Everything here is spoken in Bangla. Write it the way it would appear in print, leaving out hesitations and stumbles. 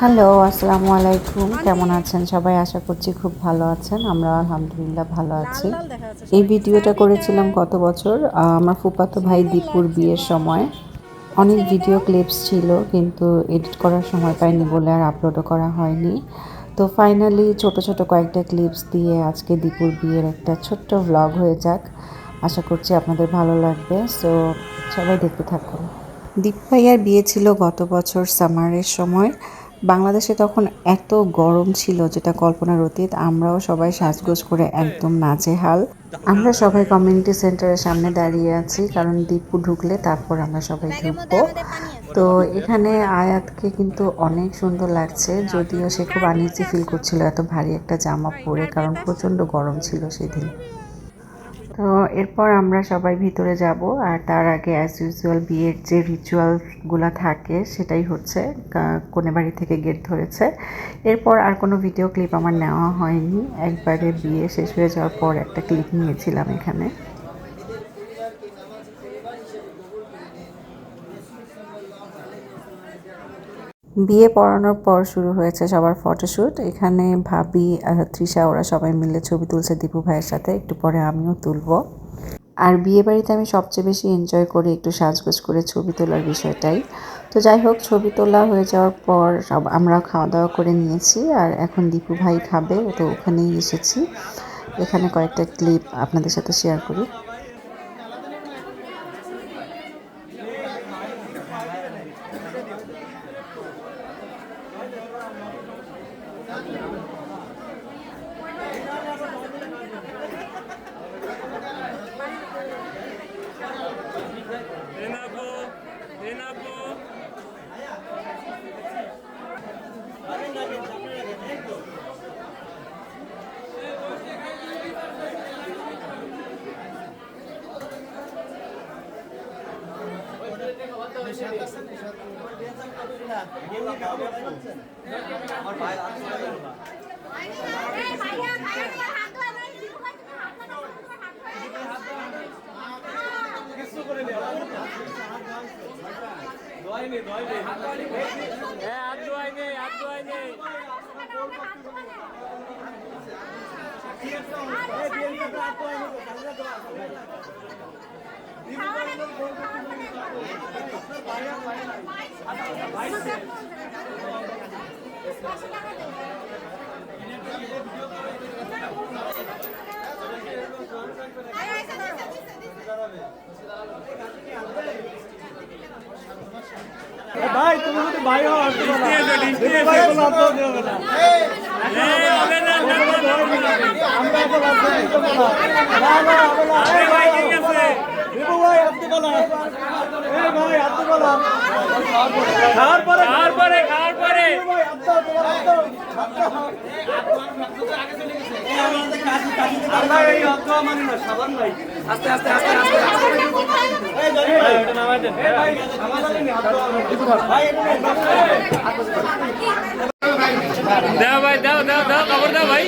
হ্যালো, আসসালামু আলাইকুম। কেমন আছেন সবাই? আশা করছি খুব ভালো আছেন। আমরা আলহামদুলিল্লাহ ভালো আছি। এই ভিডিওটা করেছিলাম গত বছর আমার ফুফাতো ভাই দীপুর বিয়ের সময়। অনেক ভিডিও ক্লিপস ছিল কিন্তু এডিট করার সময় পাইনি বলে আর আপলোডও করা হয়নি। তো ফাইনালি ছোট, ছোট কয়েকটা ক্লিপস দিয়ে আজকে দীপুর বিয়ের একটা ছোট্ট ভ্লগ হয়ে যাক। আশা করছি আপনাদের ভালো লাগবে। সো সবাই দেখতে থাকুন। দীপ ভাইয়ার বিয়ে ছিল গত বছর সামারের সময়। বাংলাদেশে তখন এত গরম ছিল যেটা কল্পনার অতীত। আমরাও সবাই সাজগোজ করে একদম নাজেহাল। আমরা সবাই কমিউনিটি সেন্টারের সামনে দাঁড়িয়ে আছি কারণ দীপু ঢুকলে তারপর আমরা সবাই ঢুকবো। তো এখানে আয়াতকে কিন্তু অনেক সুন্দর লাগছে, যদিও সে খুব আনইজি ফিল করছিল এত ভারী একটা জামা পরে, কারণ প্রচণ্ড গরম ছিল সেদিন। তো এরপর আমরা সবাই ভিতরে যাব আর তার আগে অ্যাজ ইউজুয়াল বিয়ের যে রিচুয়ালসগুলো থাকে সেটাই হচ্ছে। কনে বাড়ি থেকে গেট ধরেছে। এরপর আর কোনো ভিডিও ক্লিপ আমার নেওয়া হয়নি। একবারে বিয়ে শেষ হয়ে যাওয়ার পর একটা ক্লিপ নিয়েছিলাম এখানে। বিয়ে পড়ানোর পর শুরু হয়েছে সবার ফটোশ্যুট। এখানে ভাবি তৃষা ওরা সবাই মিলে ছবি তুলছে দীপু ভাইয়ের সাথে, একটু পরে আমিও তুলবো। আর বিয়েবাড়িতে আমি সবচেয়ে বেশি এনজয় করি একটু সাজগোজ করে ছবি তোলার বিষয়টাই। তো যাই হোক, ছবি তোলা হয়ে যাওয়ার পর আমরা খাওয়া দাওয়া করে নিয়েছি আর এখন দীপু ভাই খাবে, তো ওখানেই এসেছি। এখানে কয়েকটা ক্লিপ আপনাদের সাথে শেয়ার করি। ভাই তুমি যদি ভাই হও আসতে ভাই কোনো আত্মা দেবে না আমরা এখন আত্মা দিতে বলা না হবে না ভাই ঠিক আছে দেবো ভাই আত্মা বলা এই ভাই আত্মা বলা খাওয়ার পরে ভাই আত্মা আমরা এই আত্মা মানে না সাবান ভাই আস্তে আস্তে আস্তে আস্তে এই ভাই এটা নামাই দেন ভাই সাবান নি আত্মা ভাই দাও ভাই দাও খবর দাও ভাই